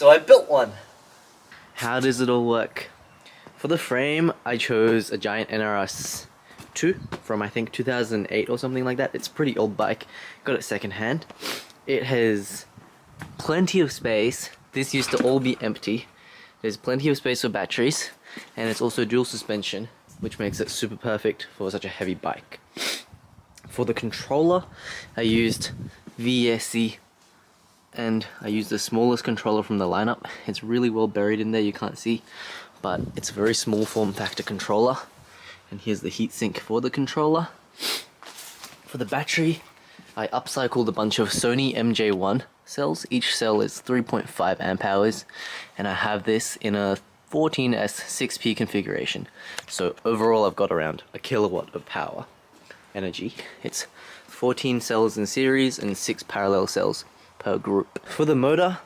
So I built one. How does it all work? For the frame, I chose a giant NRS 2 from I think 2008 or something like that. It's a pretty old bike. Got it secondhand. It has plenty of space. This used to all be empty. There's plenty of space for batteries, and it's also dual suspension, which makes it super perfect for such a heavy bike. For the controller, I used VSC, and I used the smallest controller from the lineup. It's really well buried in there, you can't see, but it's a very small form factor controller. And here's the heatsink for the controller. For the battery, I upcycled a bunch of Sony MJ1 cells. Each cell is 3.5 amp hours, and I have this in a 14S 6P configuration. So overall I've got around a kilowatt of power energy. It's 14 cells in series and 6 parallel cells per group. For the motor,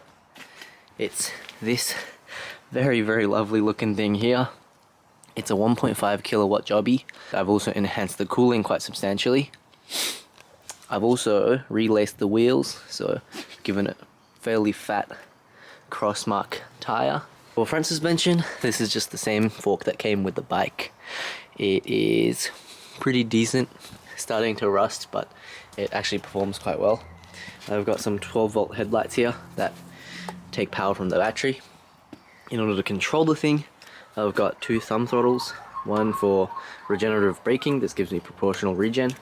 it's this very lovely looking thing here. It's a 1.5 kilowatt jobby. I've also enhanced the cooling quite substantially. I've also relaced the wheels, so given it a fairly fat crossmark tire. For front suspension, this is just the same fork that came with the bike. It is pretty decent, starting to rust, but it actually performs quite well. I've got some 12-volt headlights here that take power from the battery. In order to control the thing, I've got 2 thumb throttles, one for regenerative braking, this gives me proportional regen,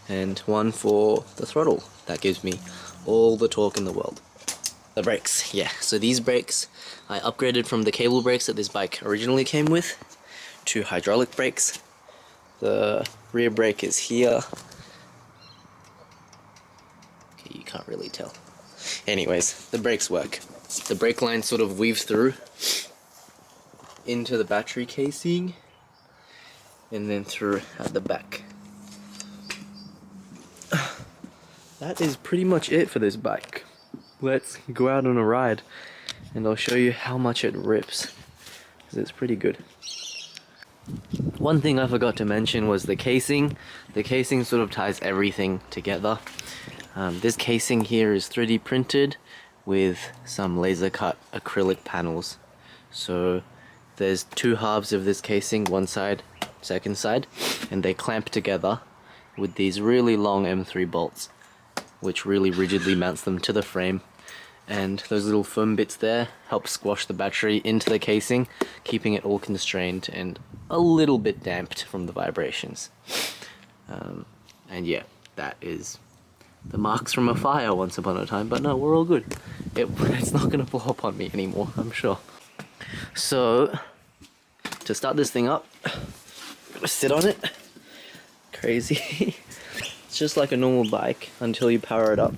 and one for the throttle, that gives me all the torque in the world. The brakes, yeah, so these brakes I upgraded from the cable brakes that this bike originally came with to hydraulic brakes. The rear brake is here. Okay, you can't really tell. Anyways, the brakes work. The brake line sort of weaves through into the battery casing and then through at the back. That is pretty much it for this bike. Let's go out on a ride and I'll show you how much it rips, because it's pretty good. One thing I forgot to mention was the casing. The casing sort of ties everything together. This casing here is 3D printed with some laser cut acrylic panels. So there's 2 halves of this casing, one side, second side, and they clamp together with these really long M3 bolts, which really rigidly mounts them to the frame. And those little foam bits there help squash the battery into the casing, keeping it all constrained and a little bit damped from the vibrations. And yeah, that is the marks from a fire once upon a time, but no, we're all good. It's not going to blow up on me anymore, I'm sure. So, to start this thing up, I'm gonna sit on it. Crazy. It's just like a normal bike until you power it up.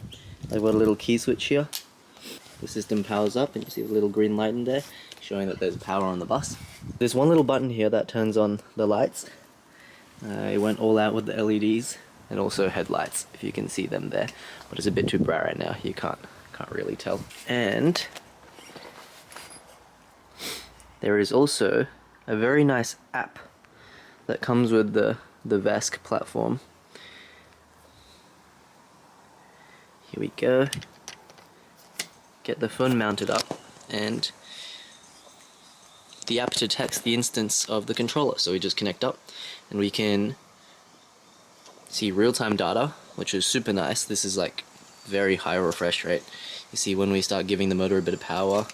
I've got a little key switch here. The system powers up and you see the little green light in there showing that there's power on the bus. There's one little button here that turns on the lights. I went all out with the LEDs and also headlights, if you can see them there, but it's a bit too bright right now, you can't really tell. And there is also a very nice app that comes with the VASC platform. Here we go. Get the phone mounted up, and the app detects the instance of the controller. So we just connect up and we can see real-time data, which is super nice. This is like very high refresh rate. You see when we start giving the motor a bit of power,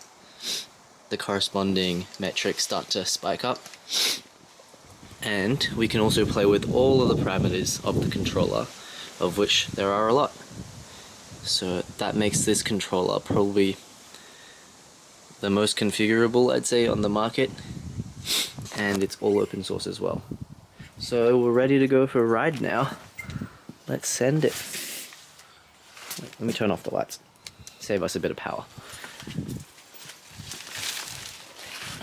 the corresponding metrics start to spike up. And we can also play with all of the parameters of the controller, of which there are a lot. So that makes this controller probably the most configurable, I'd say, on the market, and it's all open source as well. So we're ready to go for a ride now. Let's send it. Wait, let me turn off the lights. Save us a bit of power.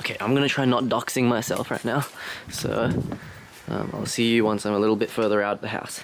Okay, I'm gonna try not doxing myself right now, so I'll see you once I'm a little bit further out of the house.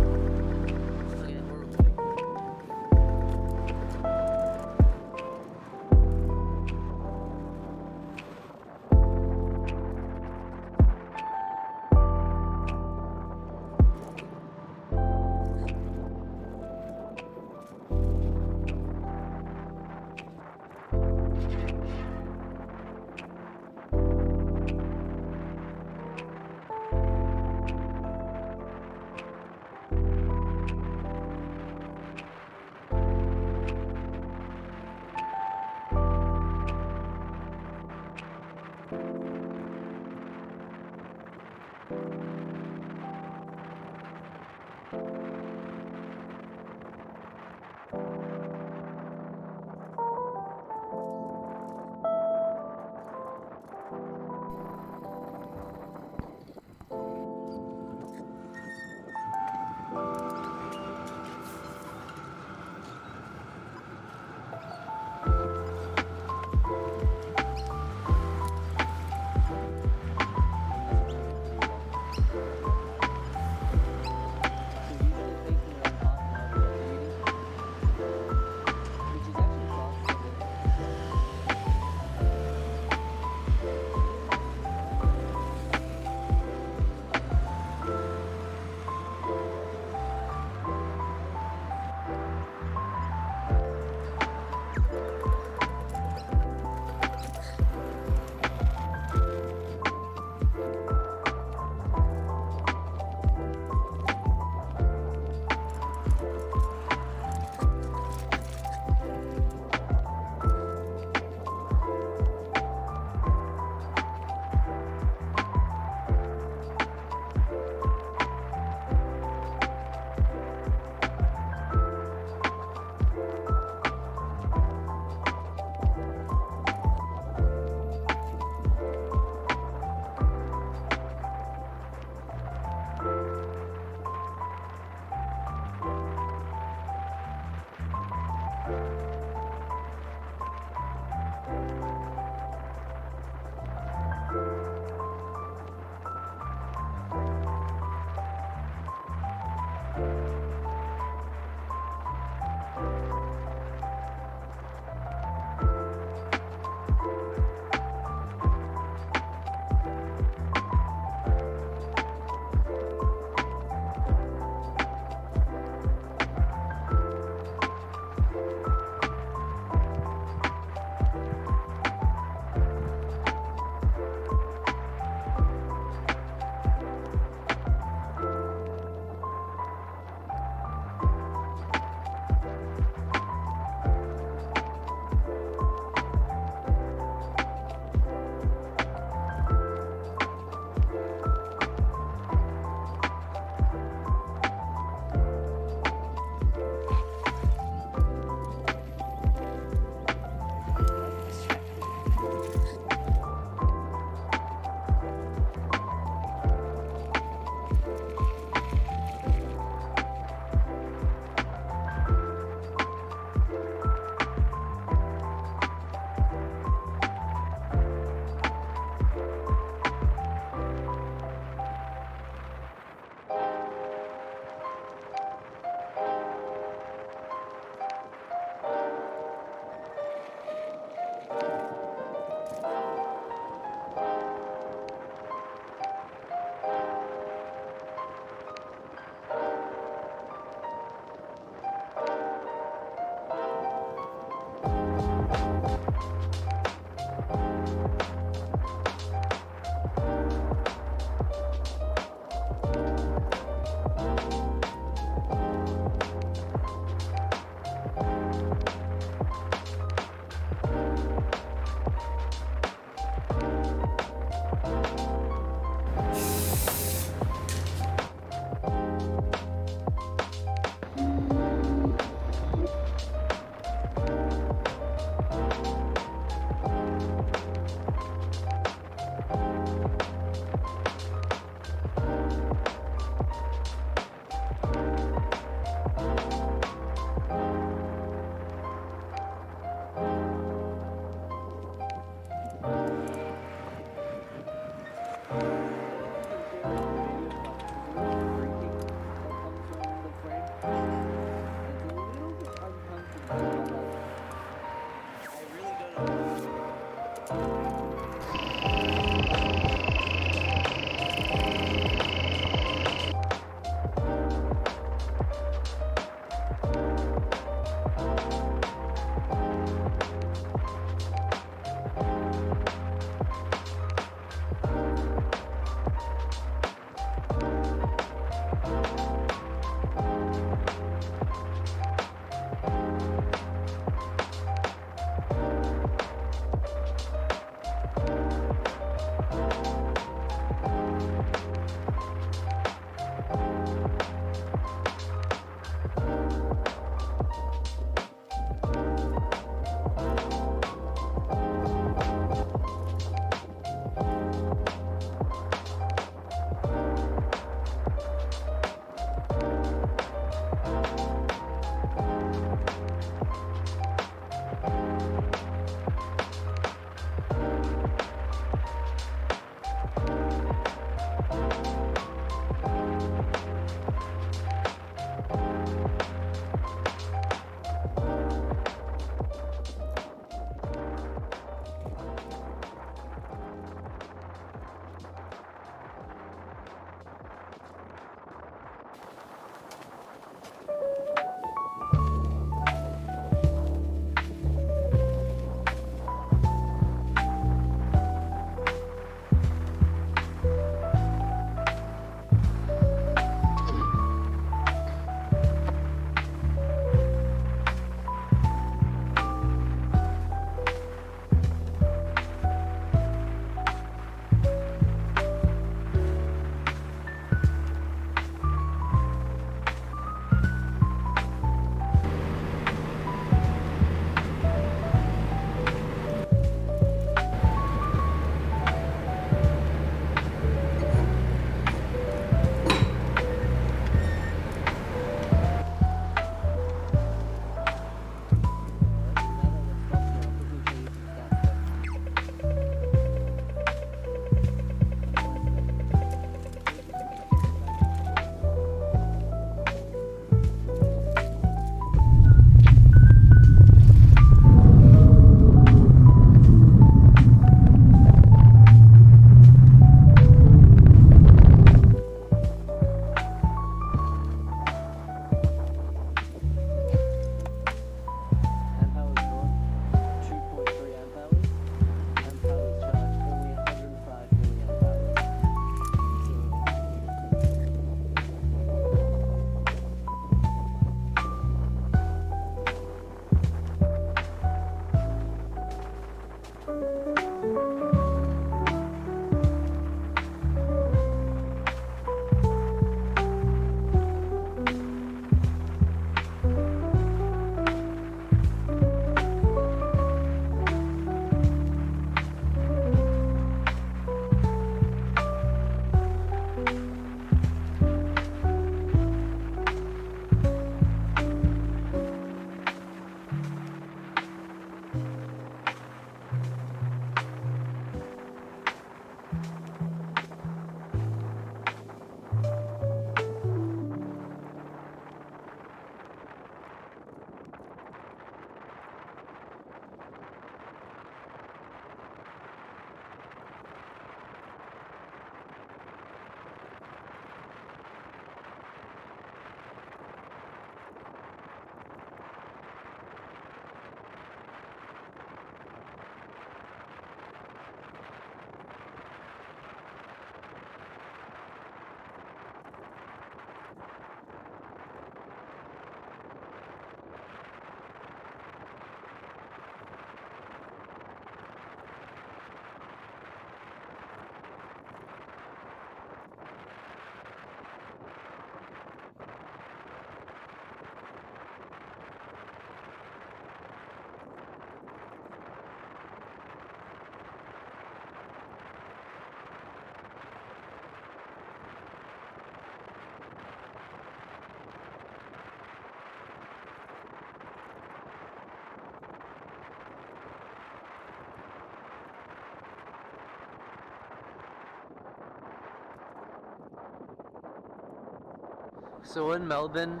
So in Melbourne,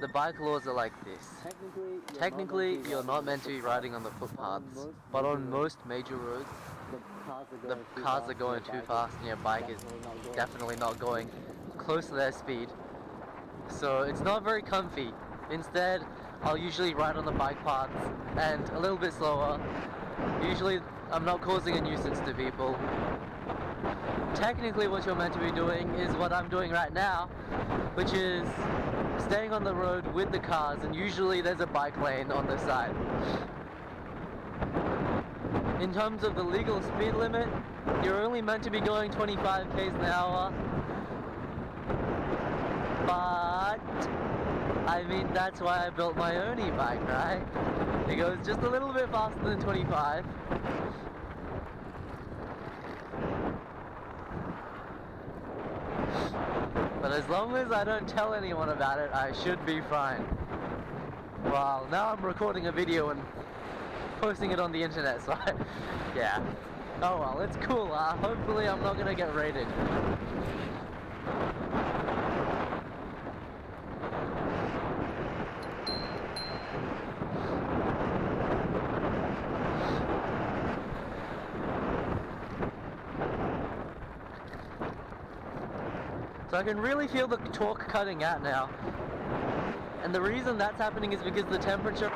the bike laws are like this. Technically, you're not meant to be riding on the footpaths, but on most major roads, the cars are going too fast and your bike is definitely not going close to their speed. So it's not very comfy. Instead, I'll usually ride on the bike paths and a little bit slower. Usually, I'm not causing a nuisance to people. Technically, what you're meant to be doing is what I'm doing right now, which is staying on the road with the cars, and usually there's a bike lane on the side. In terms of the legal speed limit, you're only meant to be going 25 k's an hour, but I mean, that's why I built my own e-bike, right? It goes just a little bit faster than 25. But as long as I don't tell anyone about it, I should be fine. Well, now I'm recording a video and posting it on the internet, so yeah. Oh well, it's cool. Hopefully I'm not gonna get raided. So I can really feel the torque cutting out now. And the reason that's happening is because the temperature...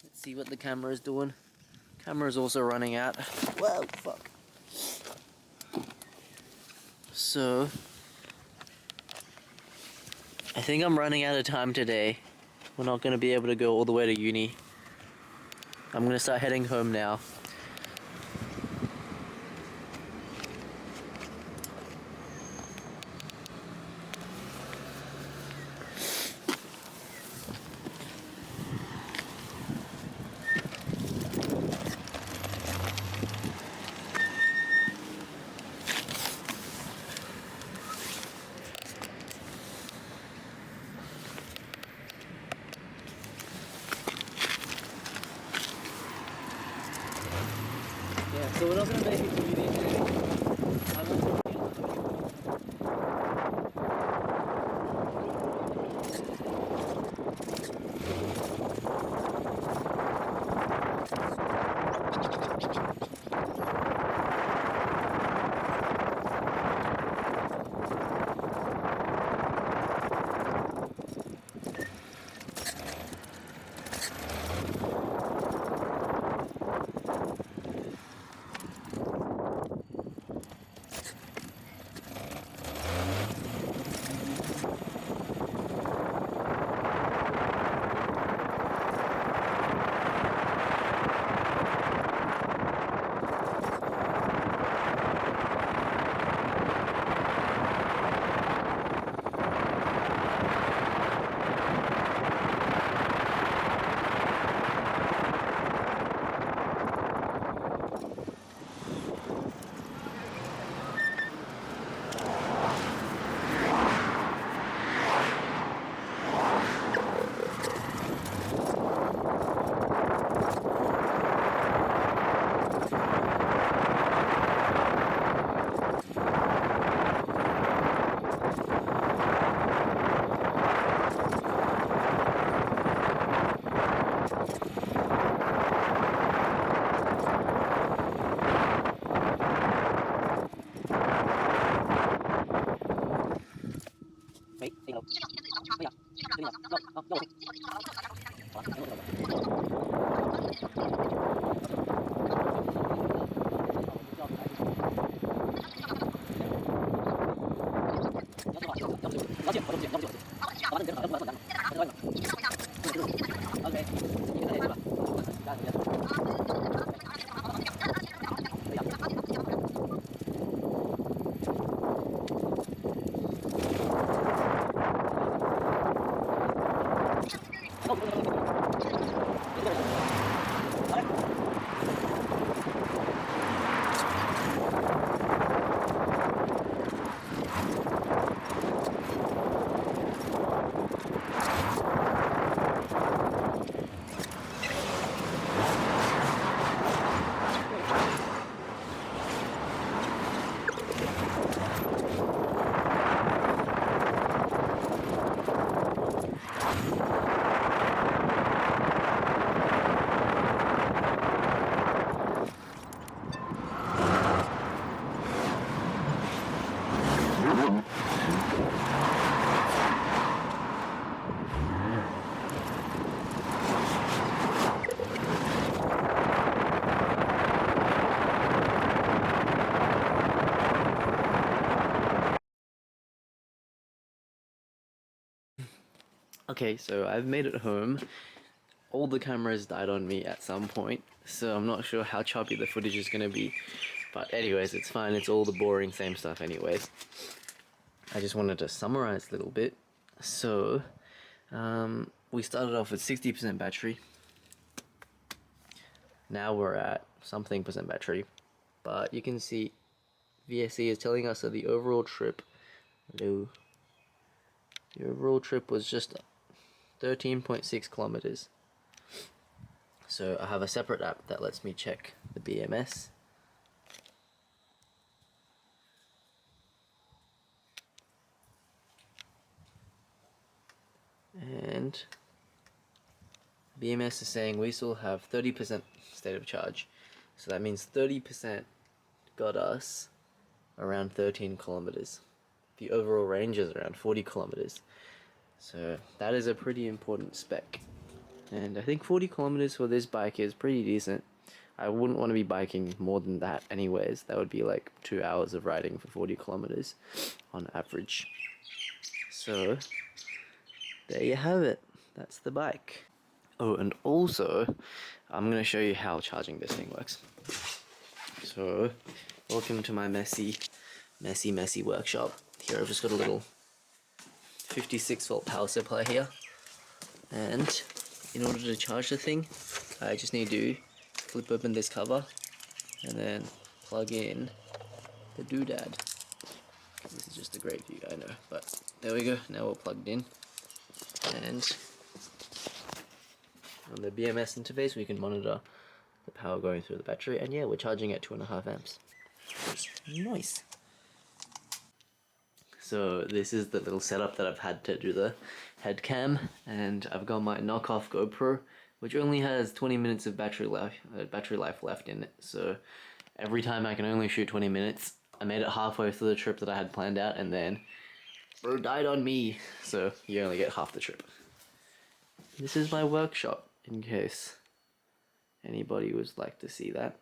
Let's see what the camera is doing. Camera's also running out. Whoa, fuck. So, I think I'm running out of time today. We're not going to be able to go all the way to uni. I'm going to start heading home now. So we're not going to make it to uni today. I'm also Okay, so I've made it home. All the cameras died on me at some point, so I'm not sure how choppy the footage is going to be. But anyways, it's fine. It's all the boring same stuff anyways. I just wanted to summarize a little bit. So, we started off with 60% battery. Now we're at something percent battery. But you can see VSE is telling us that the overall trip, the overall trip was just 13.6 kilometers. So I have a separate app that lets me check the BMS. And BMS is saying we still have 30% state of charge. So that means 30% got us around 13 kilometers. The overall range is around 40 kilometers. So that is a pretty important spec. And I think 40 kilometers for this bike is pretty decent. I wouldn't want to be biking more than that anyways. That would be like 2 hours of riding for 40 kilometers on average. So there you have it. That's the bike. Oh, and also, I'm going to show you how charging this thing works. So, welcome to my messy workshop. Here I've just got a little 56 volt power supply here. And in order to charge the thing, I just need to flip open this cover and then plug in the doodad. This is just a great view, I know, but there we go. Now we're plugged in. And on the BMS interface, we can monitor the power going through the battery, and yeah, we're charging at 2.5 amps. Nice. So this is the little setup that I've had to do the head cam, and I've got my knockoff GoPro, which only has 20 minutes of battery life left in it. So every time I can only shoot 20 minutes. I made it halfway through the trip that I had planned out, and then bro died on me. So you only get half the trip. This is my workshop, in case anybody would like to see that.